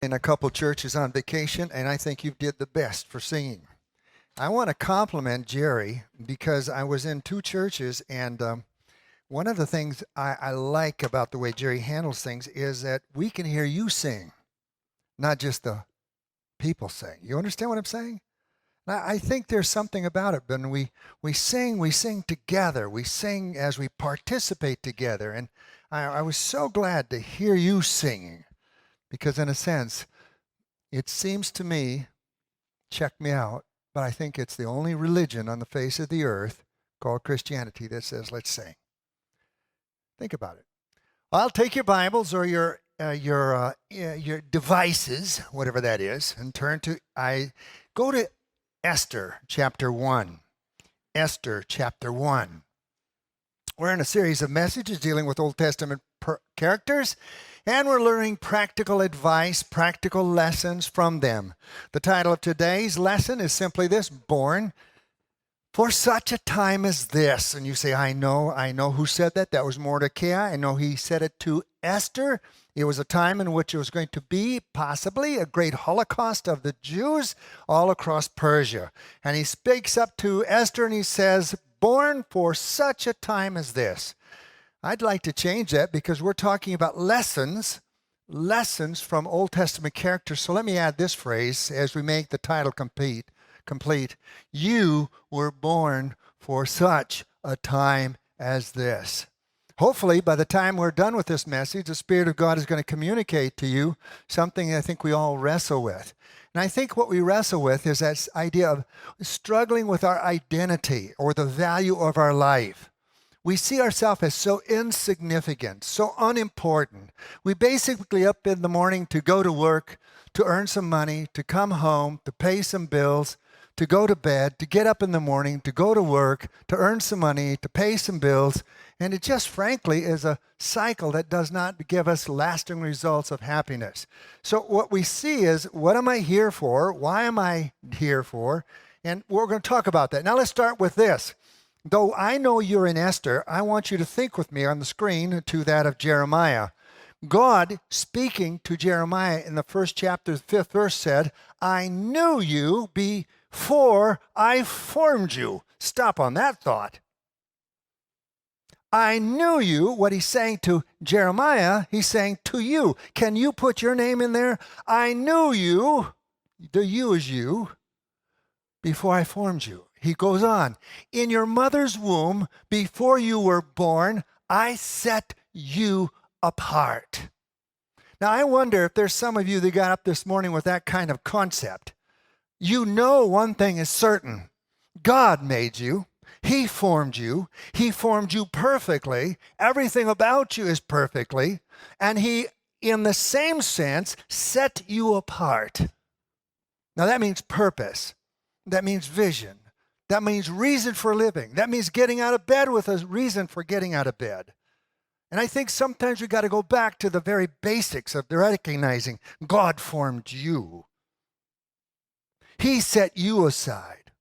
In a couple churches on vacation, and I think you did the best for singing. I want to compliment Jerry because I was in two churches, and one of the things I like about the way Jerry handles things is that we can hear you sing, not just the people sing. You understand what I'm saying? I think there's something about it. When we sing together. We sing as we participate together. And I was so glad to hear you singing because, in a sense, it seems to me, check me out, but I think it's the only religion on the face of the earth called Christianity that says, let's sing. Think about it. I'll take your Bibles or your devices, whatever that is, and go to Esther chapter 1. Esther chapter 1. We're in a series of messages dealing with Old Testament characters, and we're learning practical advice, practical lessons from them. The title of today's lesson is simply this: Born for Such a Time as This. And you say, I know who said that. That was Mordecai. I know he said it to Esther. It was a time in which it was going to be possibly a great Holocaust of the Jews all across Persia. And he speaks up to Esther and he says, born for such a time as this. I'd like to change that because we're talking about lessons from Old Testament characters. So let me add this phrase as we make the title complete. You were born for such a time as this. Hopefully, by the time we're done with this message, the Spirit of God is going to communicate to you something I think we all wrestle with. And I think what we wrestle with is that idea of struggling with our identity or the value of our life. We see ourselves as so insignificant, so unimportant. We basically up in the morning to go to work, to earn some money, to come home, to pay some bills, to go to bed, to get up in the morning, to go to work, to earn some money, to pay some bills. And it just frankly is a cycle that does not give us lasting results of happiness. So what we see is, what am I here for? Why am I here for? And we're going to talk about that. Now let's start with this. Though I know you're in Esther, I want you to think with me on the screen to that of Jeremiah. God, speaking to Jeremiah in the first chapter, the 5th verse, said, I knew you before I formed you. Stop on that thought. I knew you. What he's saying to Jeremiah, he's saying to you. Can you put your name in there? I knew you. The you is you before I formed you. He goes on. In your mother's womb, before you were born, I set you apart. Now, I wonder if there's some of you that got up this morning with that kind of concept. You know one thing is certain. God made you. He formed you. He formed you perfectly. Everything about you is perfectly. And he, in the same sense, set you apart. Now, that means purpose. That means vision. That means reason for living. That means getting out of bed with a reason for getting out of bed. And I think sometimes we've got to go back to the very basics of recognizing God formed you. He set you aside.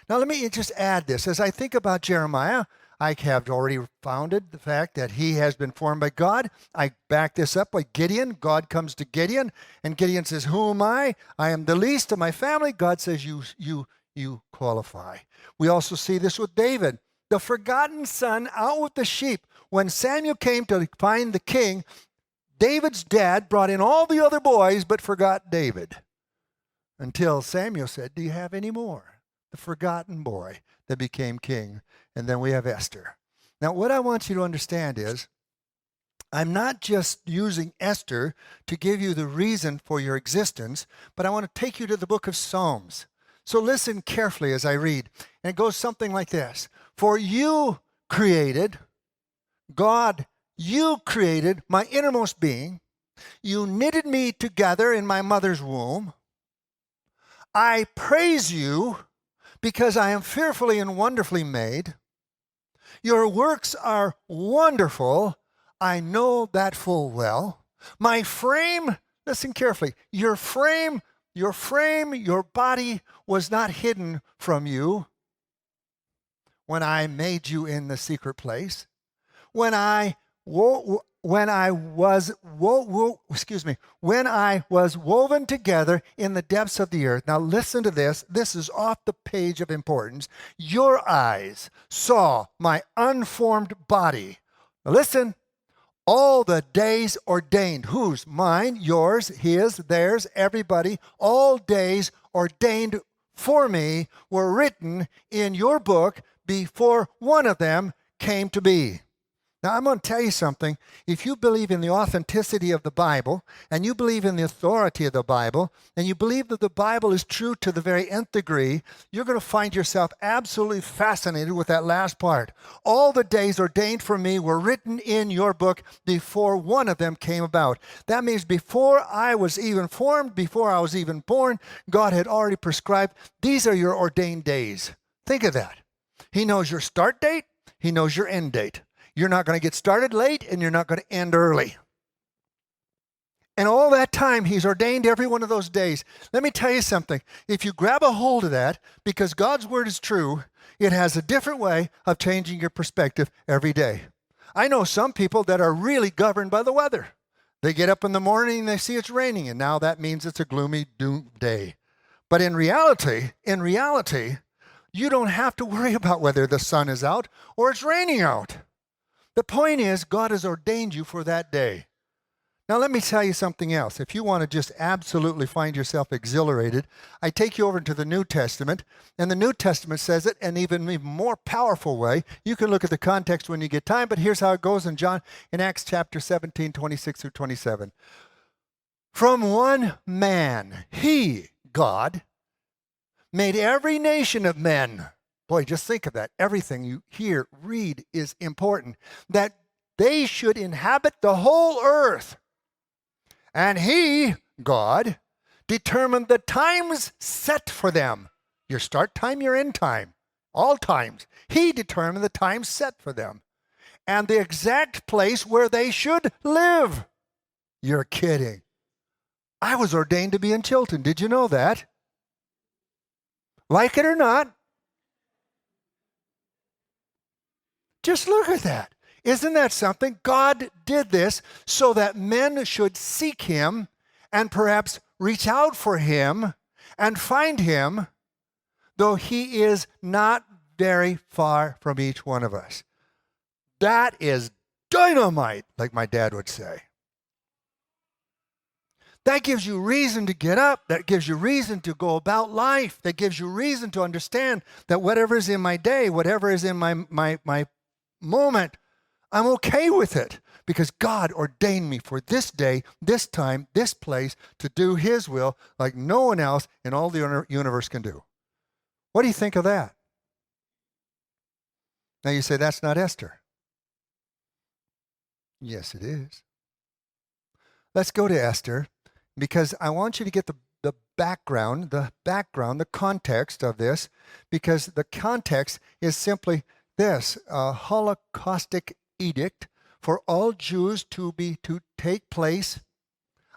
Now let me just add this. As I think about Jeremiah, I have already founded the fact that he has been formed by God. I back this up by Gideon. God comes to Gideon, and Gideon says, who am I? I am the least of my family. God says, you qualify. We also see this with David, the forgotten son out with the sheep. When Samuel came to find the king, David's dad brought in all the other boys but forgot David. Until Samuel said, do you have any more? The forgotten boy that became king. And then we have Esther. Now, what I want you to understand is, I'm not just using Esther to give you the reason for your existence, but I want to take you to the book of Psalms. So listen carefully as I read. And it goes something like this. For you created, God, you created my innermost being. You knitted me together in my mother's womb. I praise you because I am fearfully and wonderfully made. Your works are wonderful. I know that full well. My frame, listen carefully, your body was not hidden from you when I made you in the secret place. When I when I was when I was woven together in the depths of the earth. Now listen to this. This is off the page of importance. Your eyes saw my unformed body. Now listen. All the days ordained. Whose? Mine, yours, his, theirs, everybody. All days ordained for me were written in your book before one of them came to be. Now, I'm going to tell you something. If you believe in the authenticity of the Bible, and you believe in the authority of the Bible, and you believe that the Bible is true to the very nth degree, you're going to find yourself absolutely fascinated with that last part. All the days ordained for me were written in your book before one of them came about. That means before I was even formed, before I was even born, God had already prescribed, these are your ordained days. Think of that. He knows your start date. He knows your end date. You're not going to get started late, and you're not going to end early. And all that time, he's ordained every one of those days. Let me tell you something. If you grab a hold of that, because God's word is true, it has a different way of changing your perspective every day. I know some people that are really governed by the weather. They get up in the morning and they see it's raining, and now that means it's a gloomy doom day. But in reality, you don't have to worry about whether the sun is out or it's raining out. The point is, God has ordained you for that day. Now, let me tell you something else. If you want to just absolutely find yourself exhilarated, I take you over to the New Testament, and the New Testament says it in an even more powerful way. You can look at the context when you get time, but here's how it goes in Acts chapter 17, 26 through 27. From one man, he, God, made every nation of men. Boy, just think of that. Everything you hear, read is important. That they should inhabit the whole earth. And he, God, determined the times set for them. Your start time, your end time. All times. He determined the times set for them. And the exact place where they should live. You're kidding. I was ordained to be in Chilton. Did you know that? Like it or not, just look at that. Isn't that something? God did this so that men should seek him and perhaps reach out for him and find him, though he is not very far from each one of us. That is dynamite, like my dad would say. That gives you reason to get up. That gives you reason to go about life. That gives you reason to understand that whatever is in my day, whatever is in my moment, I'm okay with it because God ordained me for this day, this time, this place to do his will like no one else in all the universe can do. What do you think of that? Now you say, that's not Esther. Yes, it is. Let's go to Esther because I want you to get the background, the context of this, because the context is simply this, a holocaustic edict for all Jews to take place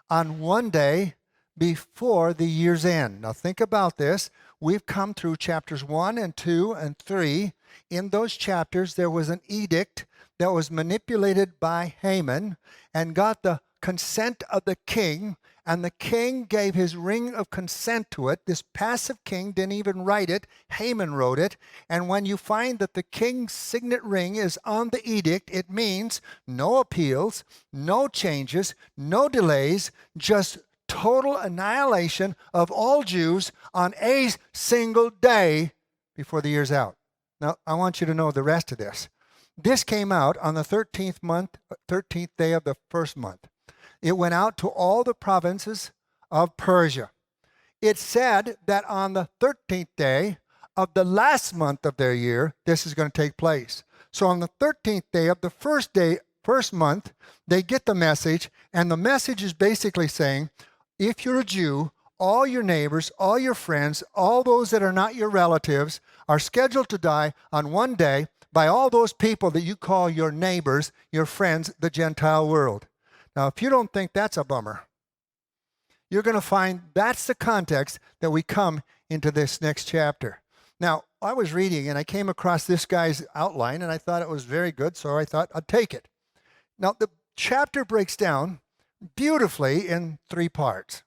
on one day before the year's end. Now think about this. We've come through chapters 1 and 2 and 3. In those chapters, there was an edict that was manipulated by Haman and got the consent of the king, and the king gave his ring of consent to it. This passive king didn't even write it. Haman wrote it. And when you find that the king's signet ring is on the edict, it means no appeals, no changes, no delays, just total annihilation of all Jews on a single day before the year's out. Now, I want you to know the rest of this. This came out on the 13th day of the first month. It went out to all the provinces of Persia. It said that on the 13th day of the last month of their year, this is going to take place. So on the 13th day of the first month, they get the message, and the message is basically saying, if you're a Jew, all your neighbors, all your friends, all those that are not your relatives are scheduled to die on one day by all those people that you call your neighbors, your friends, the Gentile world. Now, if you don't think that's a bummer, you're going to find that's the context that we come into this next chapter. Now, I was reading and I came across this guy's outline and I thought it was very good, so I thought I'd take it. Now, chapter breaks down beautifully in three parts.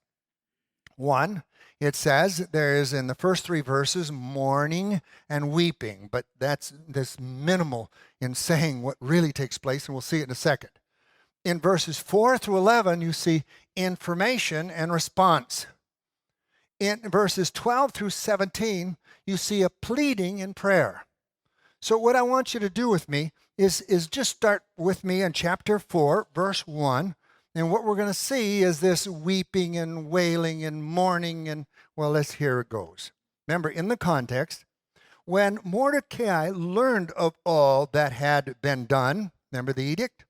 One, it says there is in the first three verses mourning and weeping, but that's minimal in saying what really takes place, and we'll see it in a second. In verses 4 through 11, you see information and response. In verses 12 through 17, you see a pleading in prayer. So what I want you to do with me is just start with me in chapter 4, verse 1. And what we're going to see is this weeping and wailing and mourning. And, well, here it goes. Remember, in the context, when Mordecai learned of all that had been done, remember the edict?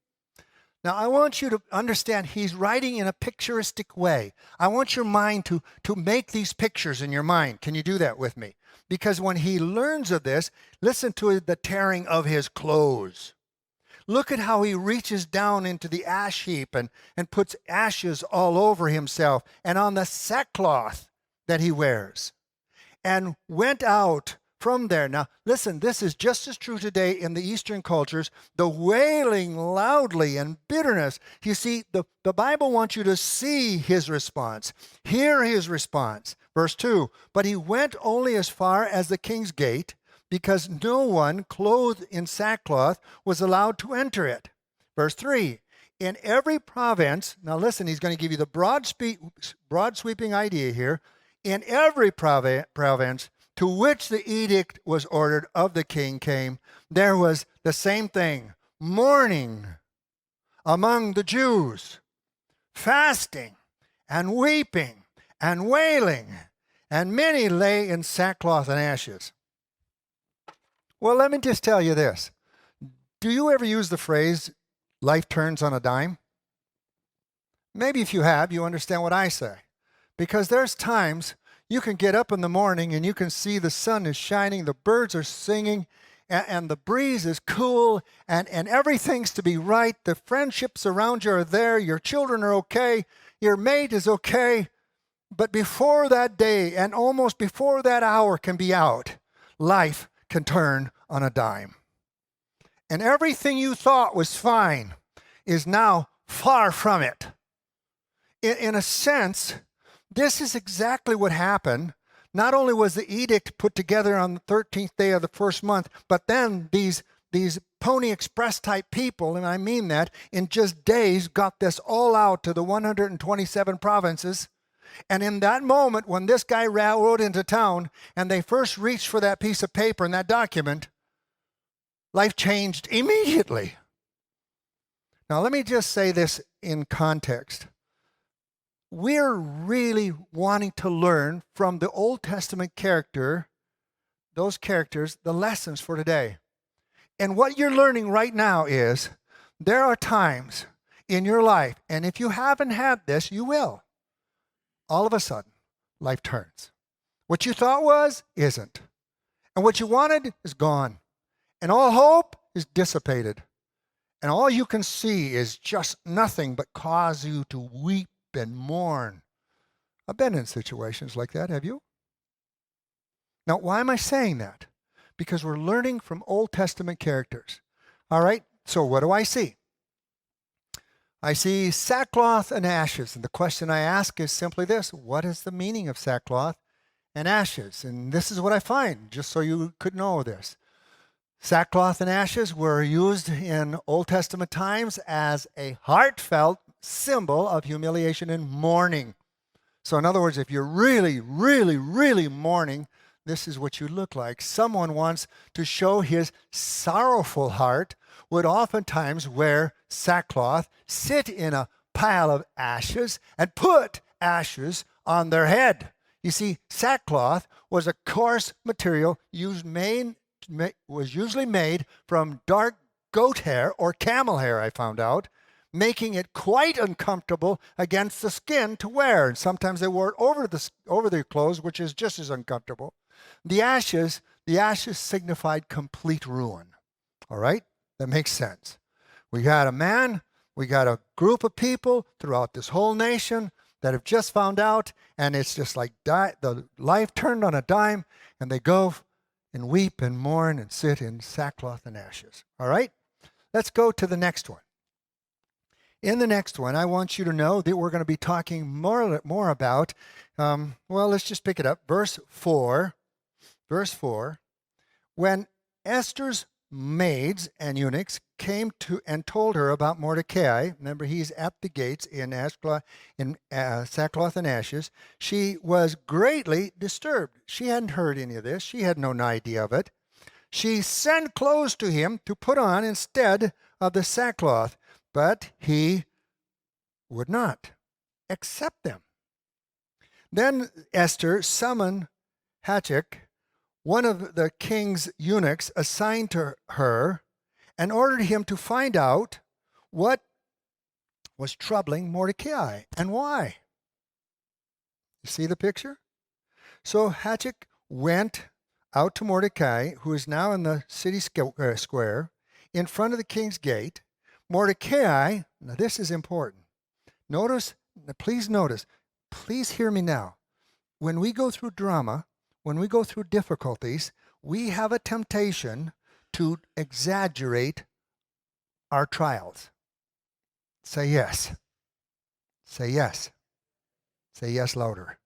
Now, I want you to understand he's writing in a picturestic way. I want your mind to make these pictures in your mind. Can you do that with me? Because when he learns of this, listen to the tearing of his clothes. Look at how he reaches down into the ash heap and puts ashes all over himself and on the sackcloth that he wears, and went out from there. Now, listen, this is just as true today in the Eastern cultures, the wailing loudly and bitterness. You see, the Bible wants you to see his response, hear his response. Verse 2, but he went only as far as the king's gate, because no one clothed in sackcloth was allowed to enter it. Verse 3, in every province, now listen, he's going to give you the broad sweeping idea here. In every province to which the edict was ordered of the king came, there was the same thing, mourning among the Jews, fasting and weeping and wailing, and many lay in sackcloth and ashes. Well, let me just tell you this. Do you ever use the phrase, life turns on a dime? Maybe if you have, you understand what I say. Because there's times you can get up in the morning and you can see the sun is shining, the birds are singing, and the breeze is cool, and everything's to be right. The friendships around you are there. Your children are okay. Your mate is okay. But before that day and almost before that hour can be out, life can turn on a dime. And everything you thought was fine is now far from it. In a sense, this is exactly what happened. Not only was the edict put together on the 13th day of the first month, but then these Pony Express type people, and I mean that, in just days got this all out to the 127 provinces. And in that moment, when this guy rode into town and they first reached for that piece of paper and that document, life changed immediately. Now, let me just say this in context. We're really wanting to learn from the Old Testament those characters, the lessons for today. And what you're learning right now is there are times in your life, and if you haven't had this, you will. All of a sudden, life turns. What you thought was, isn't. And what you wanted is gone. And all hope is dissipated. And all you can see is just nothing but cause you to weep and mourn. I've been in situations like that, have you? Now, why am I saying that? Because we're learning from Old Testament characters. All right, so what do I see? I see sackcloth and ashes. And the question I ask is simply this: what is the meaning of sackcloth and ashes? And this is what I find, just so you could know this. Sackcloth and ashes were used in Old Testament times as a heartfelt symbol of humiliation and mourning. So in other words, if you're really, really, really mourning, this is what you look like. Someone wants to show his sorrowful heart would oftentimes wear sackcloth, sit in a pile of ashes, and put ashes on their head. You see, sackcloth was a coarse material was usually made from dark goat hair or camel hair, I found out, making it quite uncomfortable against the skin to wear. And sometimes they wore it over their clothes, which is just as uncomfortable. The ashes signified complete ruin. All right? That makes sense. We got a group of people throughout this whole nation that have just found out, and it's just like the life turned on a dime, and they go and weep and mourn and sit in sackcloth and ashes. All right? Let's go to the next one. In the next one, I want you to know that we're going to be talking more about, well, let's just pick it up. Verse 4. Verse 4. When Esther's maids and eunuchs came to and told her about Mordecai, remember he's at the gates in sackcloth and ashes, she was greatly disturbed. She hadn't heard any of this. She had no idea of it. She sent clothes to him to put on instead of the sackcloth, but he would not accept them. Then Esther summoned Hathach, one of the king's eunuchs assigned to her, and ordered him to find out what was troubling Mordecai and why. You see the picture? So Hathach went out to Mordecai, who is now in the city square, in front of the king's gate. Mordecai, now this is important. Please notice, please hear me now. When we go through drama, when we go through difficulties, we have a temptation to exaggerate our trials. Say yes. Say yes. Say yes louder.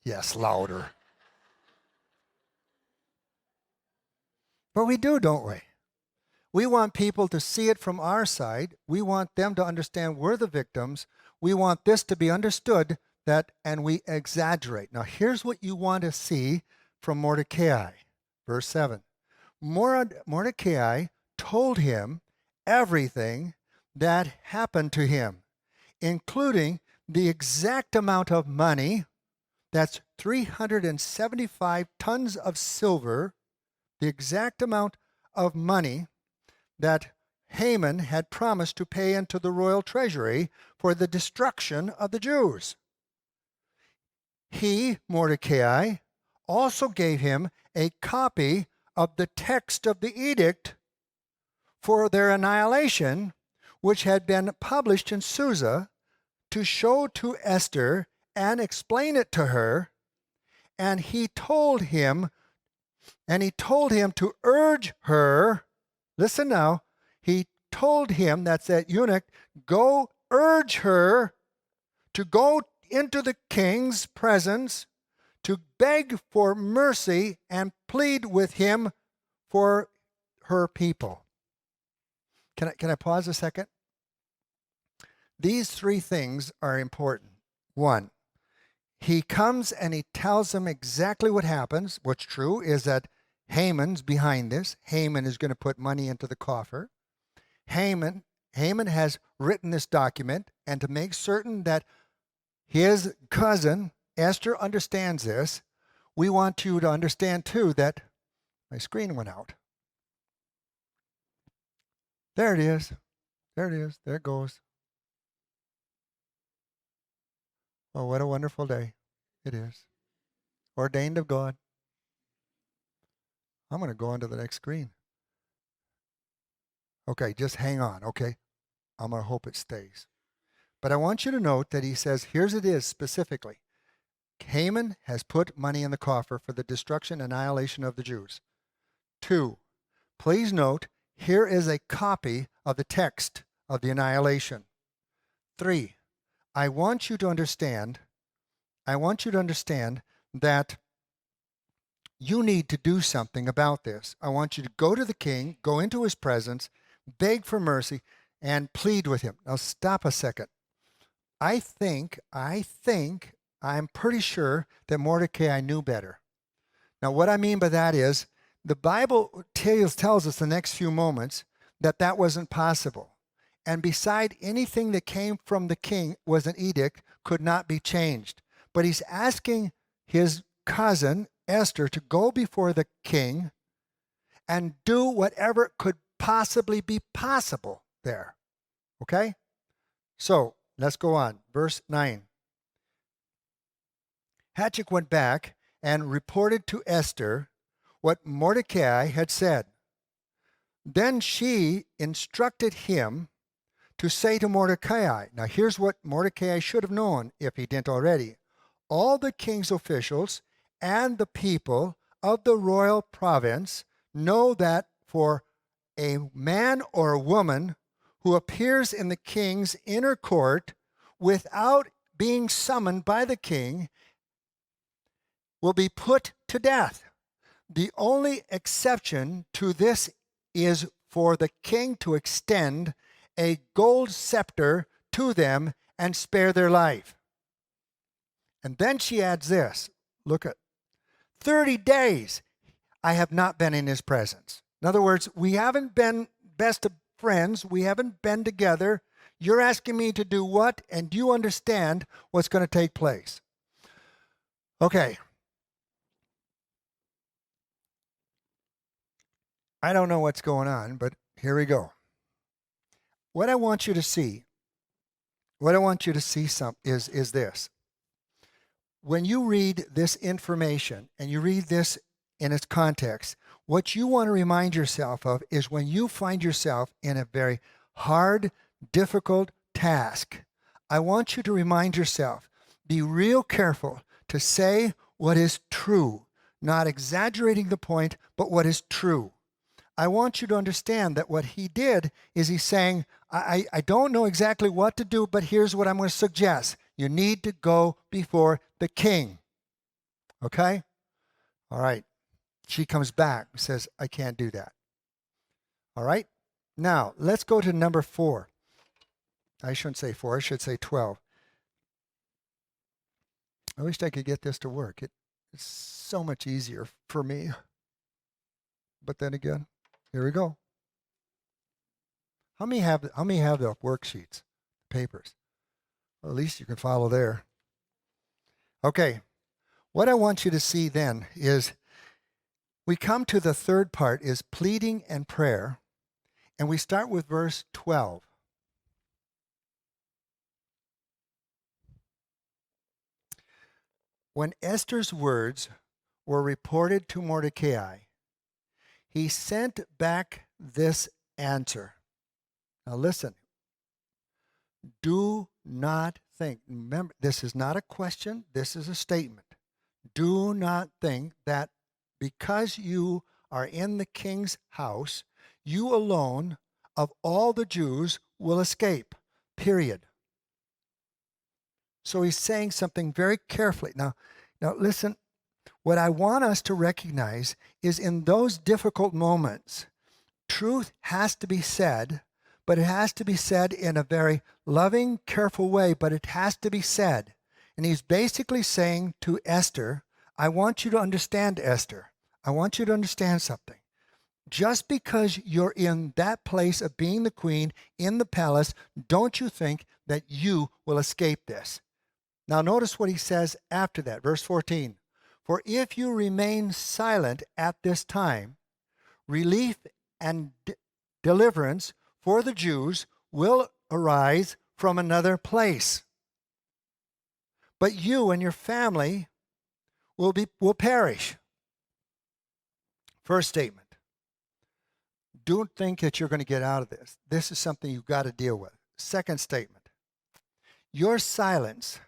Yes, louder. But we do, don't we? We want people to see it from our side. We want them to understand we're the victims. We want this to be understood and we exaggerate. Now, here's what you want to see from Mordecai. Verse 7. Mordecai told him everything that happened to him, including the exact amount of money, that's 375 tons of silver, the exact amount of money that Haman had promised to pay into the royal treasury for the destruction of the Jews. He, Mordecai, also gave him a copy of the text of the edict for their annihilation, which had been published in Susa, to show to Esther and explain it to her. And he told him to urge her. Listen now. He told him, that's that eunuch, go urge her to go into the king's presence to beg for mercy and plead with him for her people. Can I pause a second? These three things are important. One, he comes and he tells them exactly what happens. What's true is that Haman's behind this. Haman is going to put money into the coffer. Haman has written this document, and to make certain that his cousin, Esther, understands this, we want you to understand, too, that my screen went out. There it is. There it is. There it goes. Oh, what a wonderful day it is. Ordained of God. I'm going to go on to the next screen. Okay, just hang on, okay? I'm going to hope it stays. But I want you to note that he says, here's it is specifically. Haman has put money in the coffer for the destruction and annihilation of the Jews. 2, please note, here is a copy of the text of the annihilation. 3, I want you to understand that you need to do something about this. I want you to go to the king, go into his presence, beg for mercy, and plead with him. Now stop a second. I'm pretty sure that Mordecai knew better. Now what I mean by that is, the Bible tells us the next few moments that wasn't possible. And beside anything that came from the king was an edict, could not be changed. But he's asking his cousin, Esther, to go before the king and do whatever could possibly be possible there. Okay? So, let's go on. Verse 9. Hathach went back and reported to Esther what Mordecai had said. Then she instructed him to say to Mordecai, now here's what Mordecai should have known if he didn't already. All the king's officials and the people of the royal province know that for a man or a woman who appears in the king's inner court without being summoned by the king will be put to death. The only exception to this is for the king to extend a gold scepter to them and spare their life. And then she adds this. Look at 30 days I have not been in his presence. In other words, we haven't been best of friends. We haven't been together. You're asking me to do what? And do you understand what's going to take place? Okay. I don't know what's going on, but here we go. What I want you to see, is this. When you read this information and you read this in its context, what you want to remind yourself of is when you find yourself in a very hard, difficult task, I want you to remind yourself, be real careful to say what is true, not exaggerating the point, but what is true. I want you to understand that what he did is he's saying, I don't know exactly what to do, but here's what I'm going to suggest. You need to go before the king. Okay? All right. She comes back and says, I can't do that. All right? Now, let's go to number 4. I shouldn't say 4, I should say 12. I wish I could get this to work. It's so much easier for me. But then again, here we go. How many have the worksheets, papers? Well, at least you can follow there. Okay. What I want you to see then is we come to the third part, is pleading and prayer, and we start with verse 12. When Esther's words were reported to Mordecai, he sent back this answer. Now listen. Do not think. Remember, this is not a question. This is a statement. Do not think that because you are in the king's house, you alone of all the Jews will escape. Period. So he's saying something very carefully. Now listen. What I want us to recognize is in those difficult moments, truth has to be said, but it has to be said in a very loving, careful way, but it has to be said. And he's basically saying to Esther, I want you to understand, Esther. I want you to understand something. Just because you're in that place of being the queen in the palace, don't you think that you will escape this? Now notice what he says after that, verse 14. For if you remain silent at this time, relief and deliverance for the Jews will arise from another place. But you and your family will perish. First statement. Don't think that you're going to get out of this. This is something you've got to deal with. Second statement. Your silence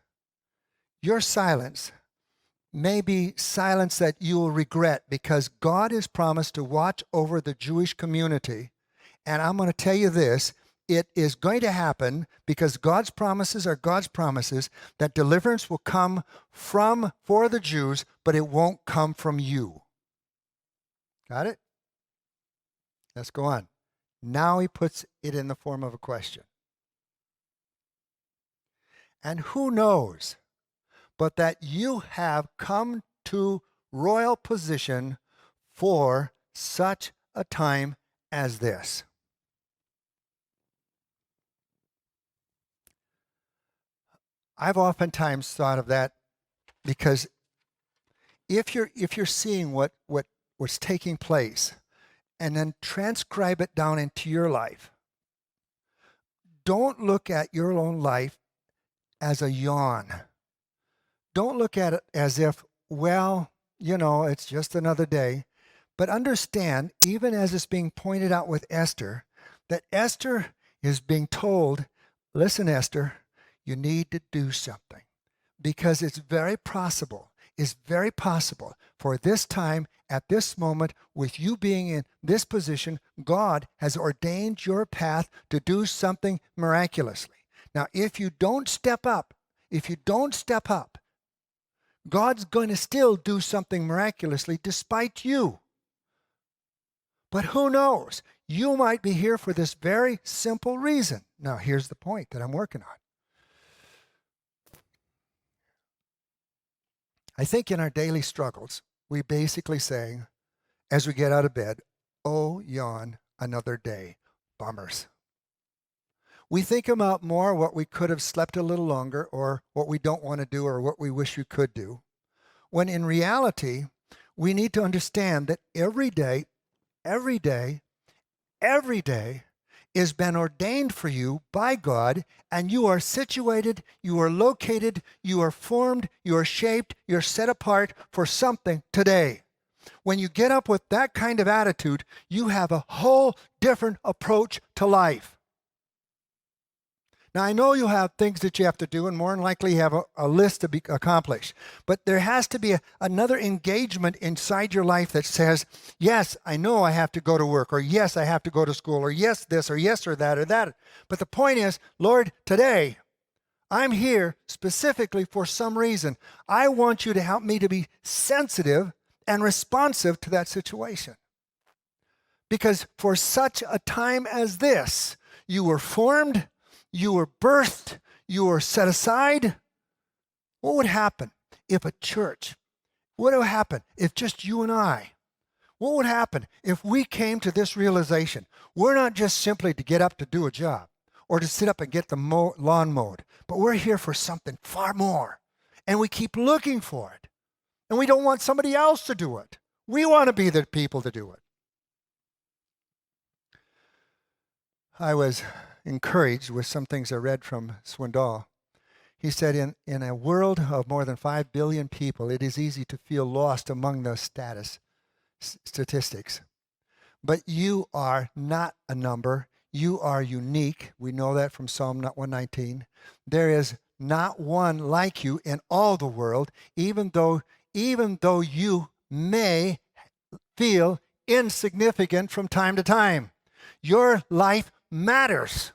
may be silence that you will regret, because God has promised to watch over the Jewish community. And I'm going to tell you this, it is going to happen because God's promises are God's promises, that deliverance will come for the Jews, but it won't come from you. Got it? Let's go on. Now he puts it in the form of a question. And who knows but that you have come to royal position for such a time as this. I've oftentimes thought of that because if you're seeing what's taking place and then transcribe it down into your life, don't look at your own life as a yawn. Don't look at it as if, well, it's just another day. But understand, even as it's being pointed out with Esther, that Esther is being told, listen, Esther, you need to do something. Because it's very possible is very possible. For this time, at this moment, with you being in this position, God has ordained your path to do something miraculously. Now, if you don't step up, God's going to still do something miraculously despite you. But who knows? You might be here for this very simple reason. Now, here's the point that I'm working on. I think in our daily struggles, we basically say, as we get out of bed, oh, yawn, another day. Bummers. We think about more what we could have slept a little longer, or what we don't want to do, or what we wish we could do. When in reality, we need to understand that every day has been ordained for you by God, and you are situated, you are located, you are formed, you are shaped, you're set apart for something today. When you get up with that kind of attitude, you have a whole different approach to life. Now, I know you have things that you have to do, and more than likely you have a list to be accomplished. But there has to be another engagement inside your life that says, yes, I know I have to go to work, or yes, I have to go to school, or yes, this, or yes, or that, or that. But the point is, Lord, today, I'm here specifically for some reason. I want you to help me to be sensitive and responsive to that situation. Because for such a time as this, you were formed, you were birthed, you were set aside. What would happen if a church, what would happen if just you and I, what would happen if we came to this realization? We're not just simply to get up to do a job or to sit up and get the lawn mowed, but we're here for something far more. And we keep looking for it. And we don't want somebody else to do it. We want to be the people to do it. I was encouraged with some things I read from Swindoll. He said, in a world of more than 5 billion people, it is easy to feel lost among the statistics. But you are not a number. You are unique. We know that from Psalm 119. There is not one like you in all the world, even though you may feel insignificant from time to time. Your life matters.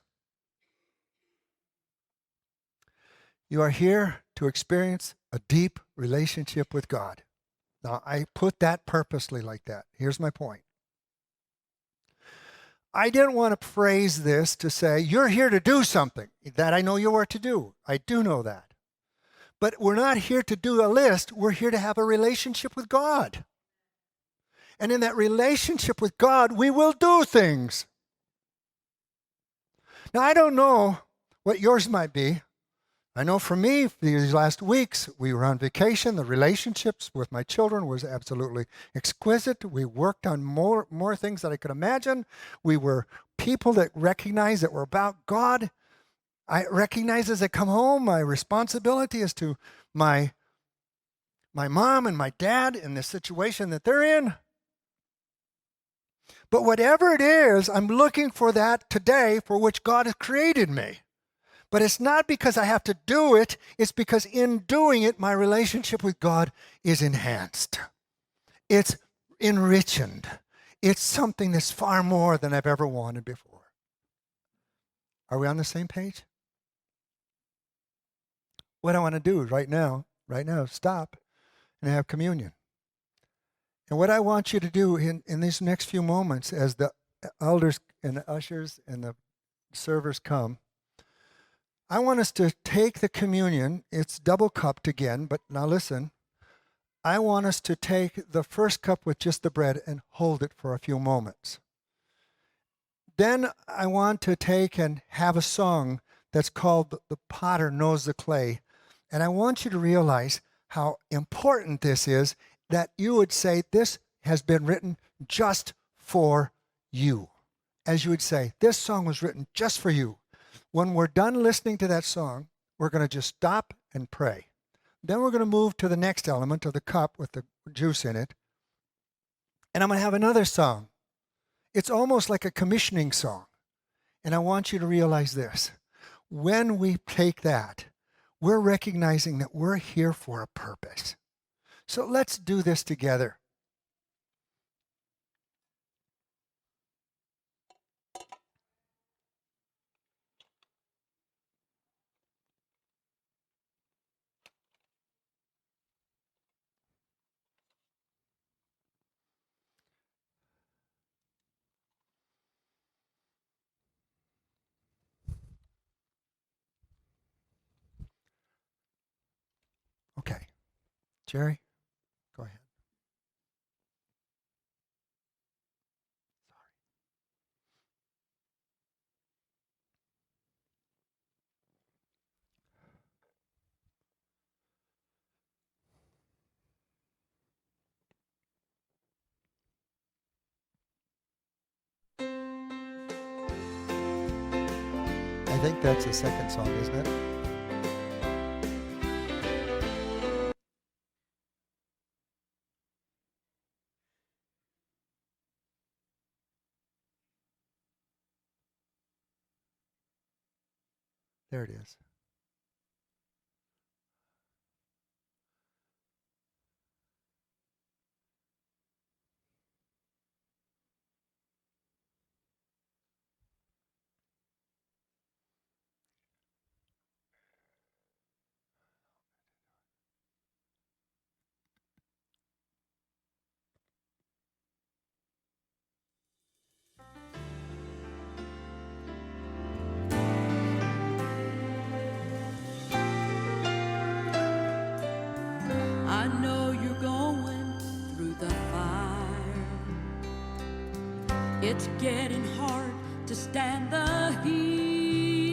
You are here to experience a deep relationship with God. Now, I put that purposely like that. Here's my point. I didn't want to phrase this to say, you're here to do something that I know you are to do. I do know that. But we're not here to do a list. We're here to have a relationship with God. And in that relationship with God, we will do things. Now, I don't know what yours might be. I know for me, these last weeks, we were on vacation. The relationships with my children was absolutely exquisite. We worked on more things that I could imagine. We were people that recognized that we're about God. I recognize as I come home, my responsibility is to my mom and my dad in the situation that they're in. But whatever it is, I'm looking for that today for which God has created me. But it's not because I have to do it. It's because in doing it, my relationship with God is enhanced. It's enriched. It's something that's far more than I've ever wanted before. Are we on the same page? What I want to do right now, stop and have communion. And what I want you to do in these next few moments as the elders and the ushers and the servers come, I want us to take the communion. It's double cupped again, but now listen. I want us to take the first cup with just the bread and hold it for a few moments. Then I want to take and have a song that's called The Potter Knows the Clay. And I want you to realize how important this is, that you would say this has been written just for you. As you would say, this song was written just for you. When we're done listening to that song, we're going to just stop and pray. Then we're going to move to the next element of the cup with the juice in it. And I'm going to have another song. It's almost like a commissioning song. And I want you to realize this. When we take that, we're recognizing that we're here for a purpose. So let's do this together. Okay. Jerry, go ahead. I think that's the second song, isn't it? There it is. I know you're going through the fire. It's getting hard to stand the heat,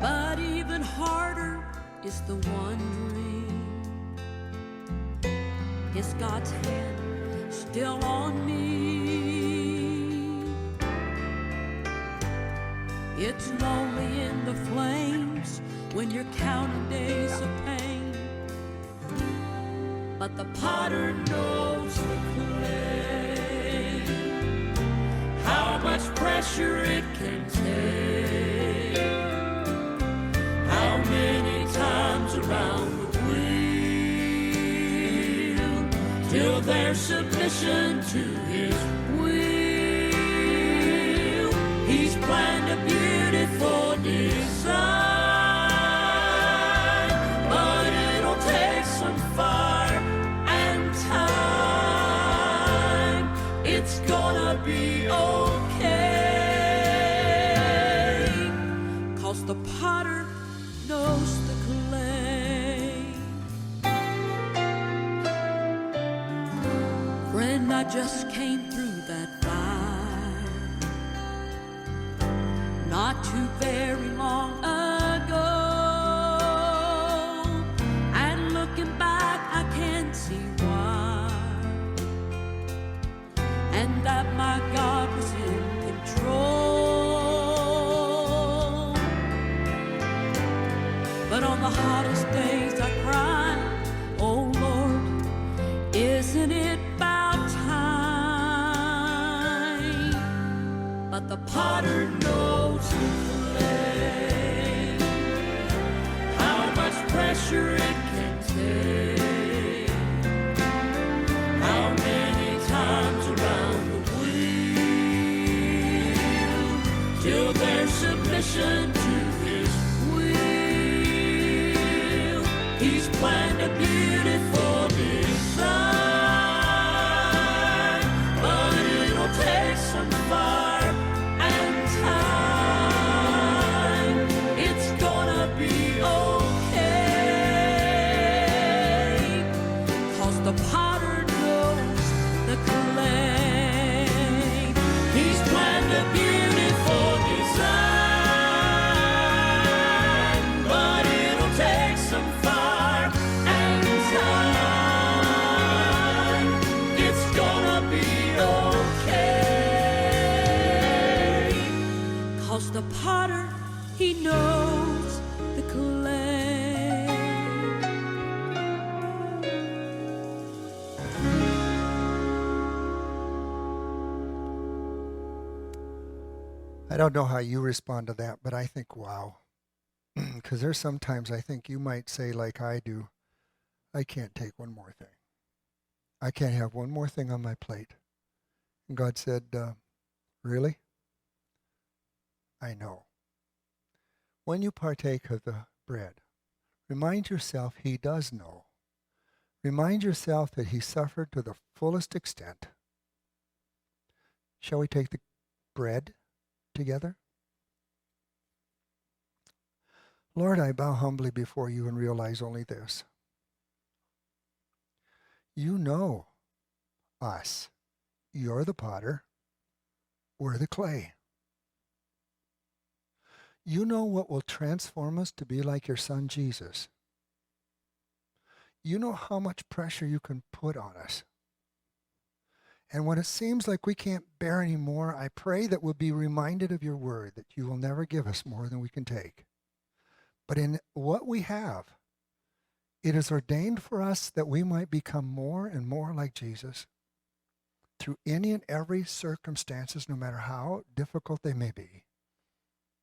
but even harder is the wondering, is God's hand still on me? It's lonely in the flames when you're counting days of pain, but the potter knows the clay, how much pressure it can take, how many times around the wheel, till there's submission to his will. He's planned a beautiful design, but it'll take some fire and time. It's gonna be okay, 'cause the potter knows the clay. Friend, I just came through that fire not too very long ago, and looking back I can't see why, and that my God was in control. But on the hottest days I cry, oh Lord, isn't it about time? But the potter knows the clay, how much pressure it can take, how many times around the wheel, till there's submission to his will. He's planned a beautiful design, but it'll take some fire and time. It's gonna be okay, 'cause the potter knows the clay. He's planned a beautiful design, but it'll take some fire and time. It's gonna be okay, 'cause the potter, he knows the clay. I don't know how you respond to that, but I think, wow. Because there's sometimes I think you might say, like I do, I can't take one more thing. I can't have one more thing on my plate. And God said, really? I know. When you partake of the bread, remind yourself he does know. Remind yourself that he suffered to the fullest extent. Shall we take the bread together? Lord, I bow humbly before you and realize only this. You know us. You're the potter. We're the clay. You know what will transform us to be like your son Jesus. You know how much pressure you can put on us. And when it seems like we can't bear any more, I pray that we'll be reminded of your word, that you will never give us more than we can take. But in what we have, it is ordained for us that we might become more and more like Jesus through any and every circumstances, no matter how difficult they may be.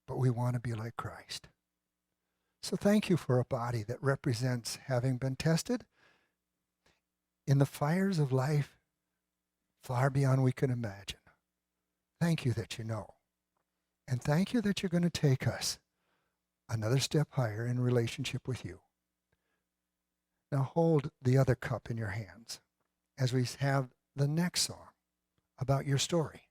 But we want to be like Christ. So thank you for a body that represents having been tested in the fires of life far beyond we can imagine. Thank you that you know. And thank you that you're going to take us another step higher in relationship with you. Now hold the other cup in your hands as we have the next song about your story.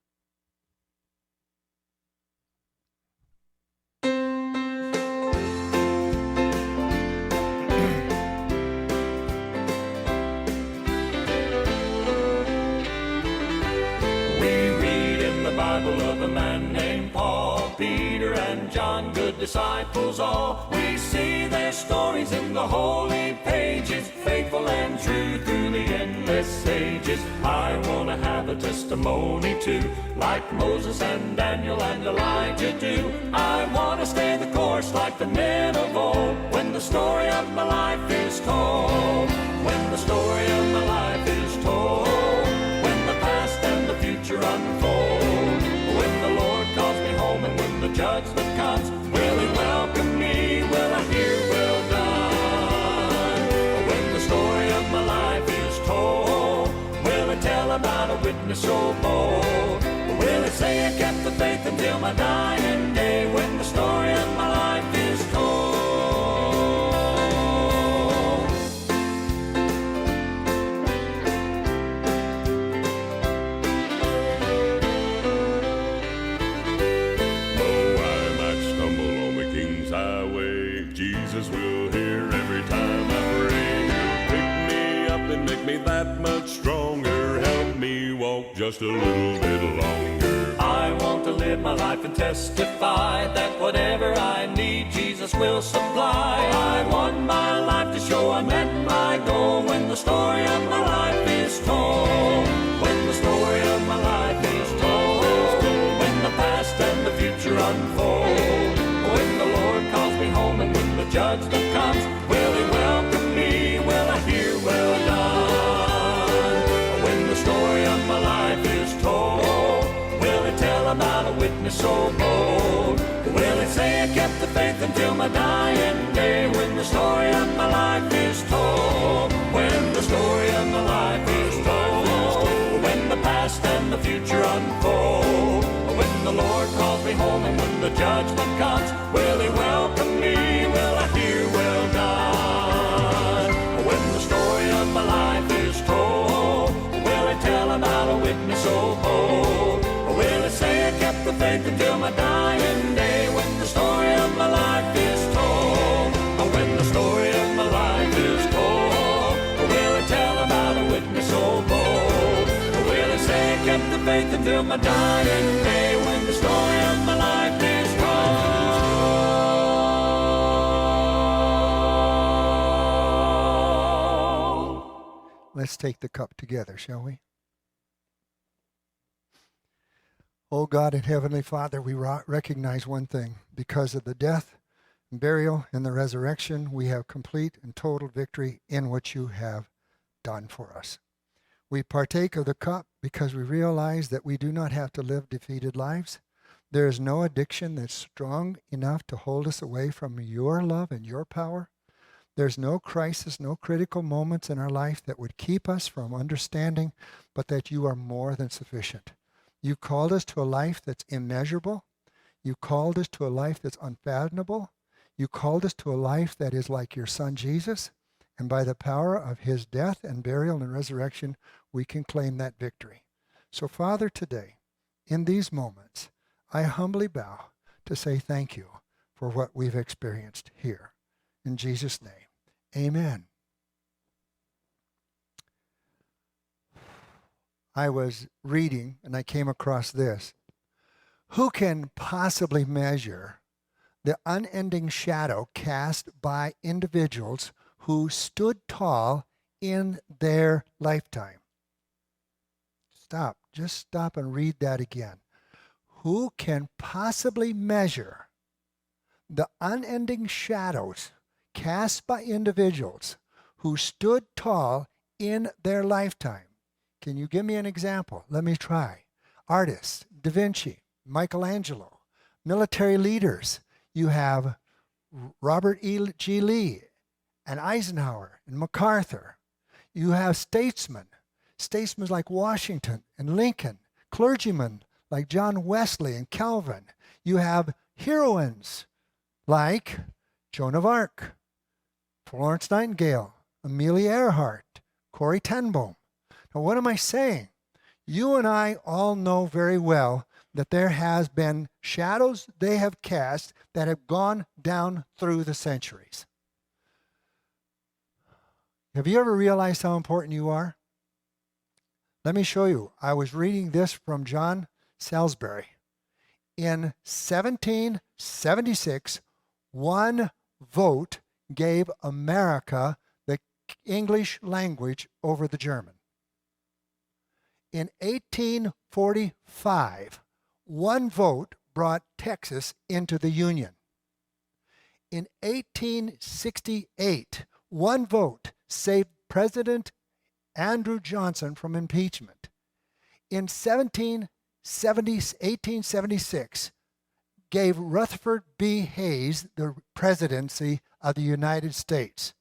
Bible of a man named Paul, Peter and John, good disciples all. We see their stories in the holy pages, faithful and true through the endless ages. I want to have a testimony too, like Moses and Daniel and Elijah do. I want to stay the course like the men of old, when the story of my life is told. When the story of my life is told, when the past and the future unfold. And when the judgment comes, will he welcome me? Will I hear well done? When the story of my life is told, will it tell about a witness so bold? Will it say I kept the faith until my dying day? When the story of my life is told. Jesus will hear every time I pray. He'll pick me up and make me that much stronger. Help me walk just a little bit longer. I want to live my life and testify that whatever I need, Jesus will supply. I want my life to show I met my goal when the story of my life is told. When the story of my life is told. When the past and the future unfold. When the Lord calls me home and when the judgment comes, will he welcome me? Will I hear well done? When the story of my life is told, will it tell about a witness so bold? Will it say I kept the faith until my dying day? When the story of my life is told, when the story of my life is told, when the past and the future unfold, when the Lord calls me home and when the judgment comes, will he welcome me? Will I hear well done? When the story of my life is told, will it tell about a witness so bold? Will it say I kept the faith until my dying day? When the story of my life is told, when the story of my life is told, will it tell about a witness so bold? Will it say I kept the faith until my dying day? When the story of my life is told. Let's take the cup together, shall we? Oh God and Heavenly Father, we recognize one thing. Because of the death, burial, and the resurrection, we have complete and total victory in what you have done for us. We partake of the cup because we realize that we do not have to live defeated lives. There is no addiction that's strong enough to hold us away from your love and your power. There's no crisis, no critical moments in our life that would keep us from understanding, but that you are more than sufficient. You called us to a life that's immeasurable. You called us to a life that's unfathomable. You called us to a life that is like your son Jesus. And by the power of his death and burial and resurrection, we can claim that victory. So, Father, today, in these moments, I humbly bow to say thank you for what we've experienced here. In Jesus' name, amen. I was reading and I came across this. Who can possibly measure the unending shadow cast by individuals who stood tall in their lifetime? Just stop and read that again. Who can possibly measure the unending shadows cast by individuals who stood tall in their lifetime? Can you give me an example? Let me try. Artists, Da Vinci, Michelangelo, military leaders. You have Robert E. G. Lee and Eisenhower and MacArthur. You have statesmen like Washington and Lincoln, clergymen like John Wesley and Calvin. You have heroines like Joan of Arc, Florence Nightingale, Amelia Earhart, Corrie ten Boom. Now, what am I saying? You and I all know very well that there has been shadows they have cast that have gone down through the centuries. Have you ever realized how important you are? Let me show you. I was reading this from John Salisbury. In 1776, one vote gave America the English language over the German. In 1845, one vote brought Texas into the Union. In 1868, one vote saved President Andrew Johnson from impeachment. In 1876, gave Rutherford B. Hayes the presidency of the United States.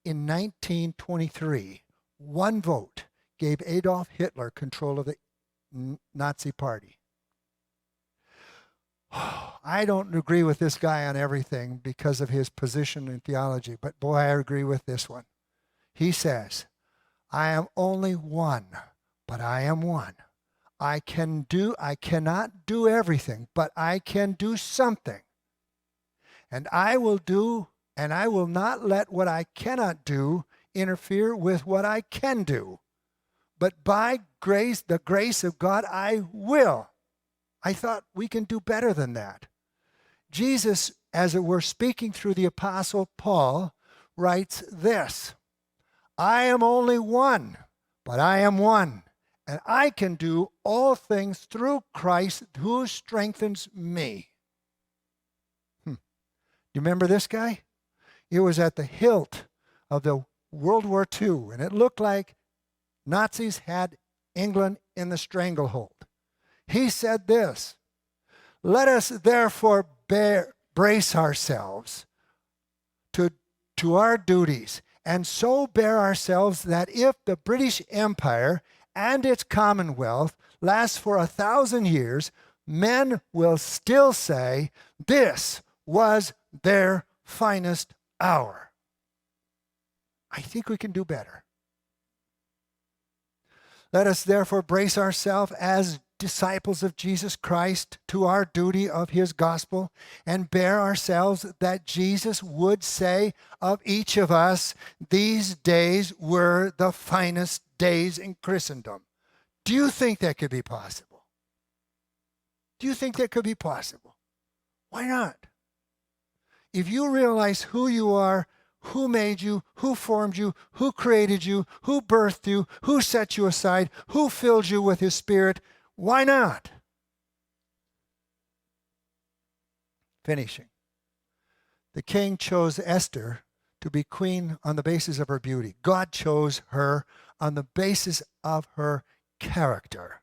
In 1923, one vote gave Adolf Hitler control of the Nazi Party. I don't agree with this guy on everything because of his position in theology, but boy, I agree with this one. He says, I am only one, but I am one. I cannot do everything, but I can do something. And I will not let what I cannot do interfere with what I can do. But by grace, the grace of God, I will. I thought we can do better than that. Jesus, as it were, speaking through the Apostle Paul, writes this, I am only one, but I am one, and I can do all things through Christ who strengthens me. You remember this guy? It was at the hilt of the World War II, and it looked like Nazis had England in the stranglehold. He said this, let us therefore brace ourselves to our duties, and so bear ourselves that if the British Empire and its Commonwealth lasts for 1,000 years, men will still say this was their finest hour. I think we can do better. Let us therefore brace ourselves as disciples of Jesus Christ to our duty of his gospel and bear ourselves that Jesus would say of each of us, these days were the finest days in Christendom. Do you think that could be possible? Do you think that could be possible? Why not? If you realize who you are, who made you, who formed you, who created you, who birthed you, who set you aside, who filled you with his Spirit, why not? Finishing. The king chose Esther to be queen on the basis of her beauty. God chose her on the basis of her character,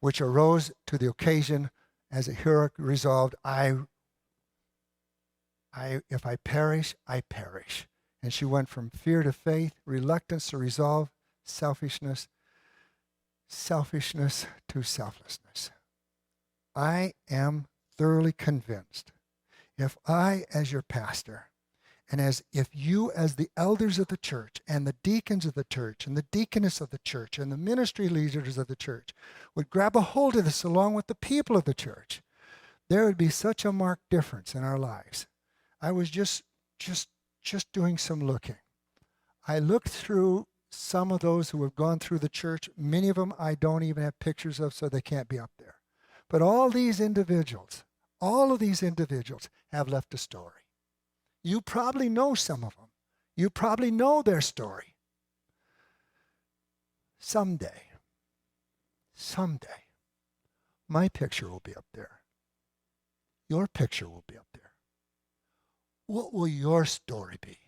which arose to the occasion as a heroic resolved, I If I perish, I perish. And she went from fear to faith, reluctance to resolve, selfishness to selflessness. I am thoroughly convinced, if I, as your pastor, and if you, as the elders of the church, and the deacons of the church, and the deaconess of the church, and the ministry leaders of the church, would grab a hold of this along with the people of the church, there would be such a marked difference in our lives. I was just doing some looking. I looked through some of those who have gone through the church. Many of them I don't even have pictures of, so they can't be up there. But all of these individuals have left a story. You probably know some of them. You probably know their story. Someday, my picture will be up there. Your picture will be up there. What will your story be?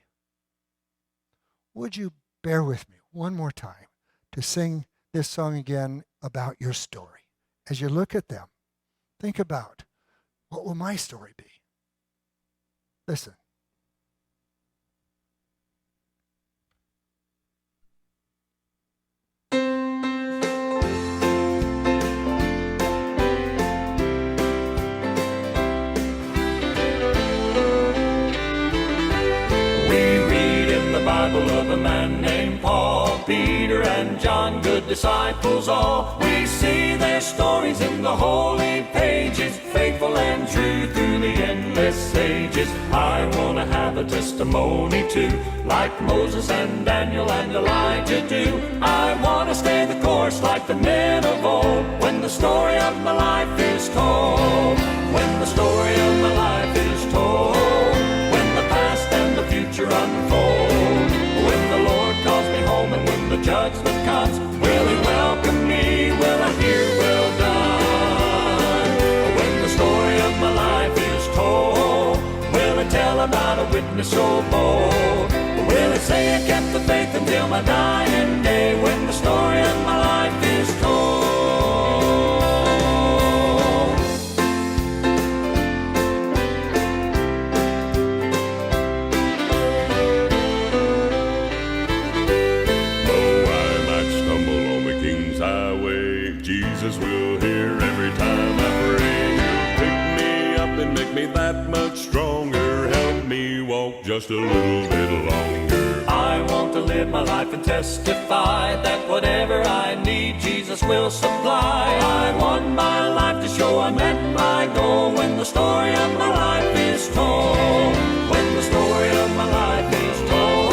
Would you bear with me one more time to sing this song again about your story? As you look at them, think about, what will my story be? Listen. Bible of a man named Paul, Peter and John, good disciples all. We see their stories in the holy pages, faithful and true through the endless ages. I want to have a testimony too, like Moses and Daniel and Elijah do. I want to stay the course like the men of old, when the story of my life is told. When the story of my life is told, when the past and the future unfold. When the Lord calls me home and when the judgment comes, will He welcome me? Will I hear, well done? When the story of my life is told, will it tell about a witness so bold? Will it say I kept the faith until my dying day? When the story of my life is told. Jesus will hear every time I pray. He'll pick me up and make me that much stronger. Help me walk just a little bit longer. I want to live my life and testify that whatever I need, Jesus will supply. I want my life to show I met my goal when the story of my life is told. When the story of my life is told.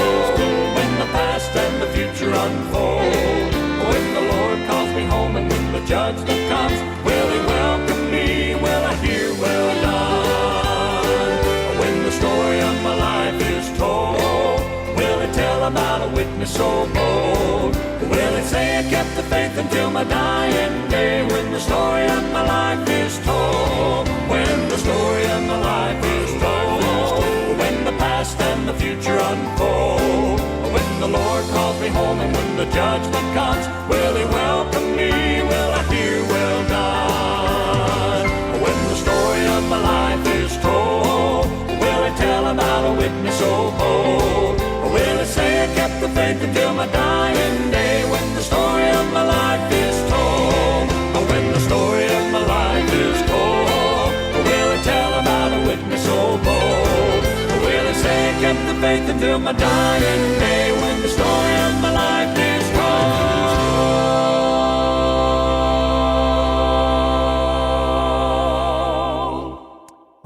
When the past and the future unfold. When the Lord calls me home and when the judgment comes, will He welcome me? Will I hear, well done? When the story of my life is told, will it tell about a witness so bold? Will it say I kept the faith until my dying day? When the story of my life is told, when the story of my life is told, when the past and the future unfold. When the Lord calls me home and when the judgment comes, will He welcome me? Will I hear, well done? When the story of my life is told, will it tell about a witness so bold? Will it say I kept the faith until my dying day? When the story of my life is told, when the story of my life is told, will it tell about a witness so bold? Will it say I kept the faith until my dying day? When the story of my life is told.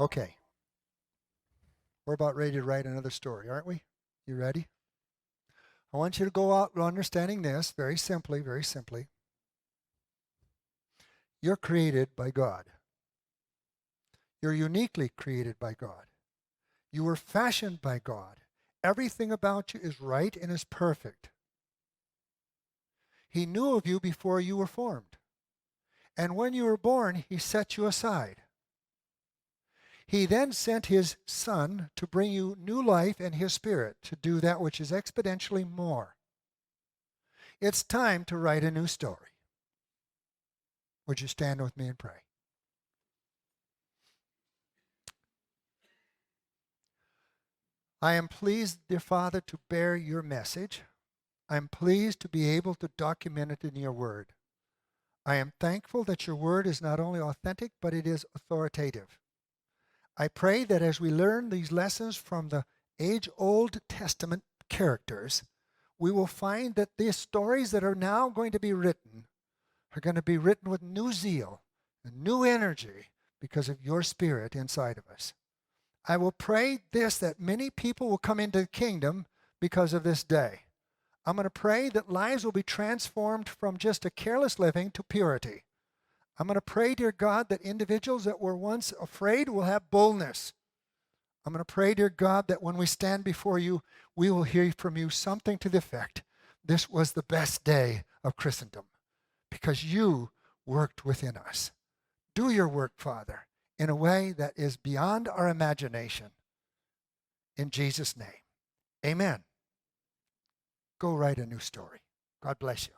Okay. We're about ready to write another story, aren't we? You ready? I want you to go out understanding this very simply, very simply. You're created by God. You're uniquely created by God. You were fashioned by God. Everything about you is right and is perfect. He knew of you before you were formed. And when you were born, He set you aside. He then sent His Son to bring you new life and His Spirit to do that which is exponentially more. It's time to write a new story. Would you stand with me and pray? I am pleased, dear Father, to bear your message. I am pleased to be able to document it in your word. I am thankful that your word is not only authentic, but it is authoritative. I pray that as we learn these lessons from the age-old Testament characters, we will find that these stories that are now going to be written are going to be written with new zeal and new energy because of your Spirit inside of us. I will pray this, that many people will come into the kingdom because of this day. I'm going to pray that lives will be transformed from just a careless living to purity. I'm going to pray, dear God, that individuals that were once afraid will have boldness. I'm going to pray, dear God, that when we stand before you, we will hear from you something to the effect, this was the best day of Christendom because you worked within us. Do your work, Father, in a way that is beyond our imagination. In Jesus' name, amen. Go write a new story. God bless you.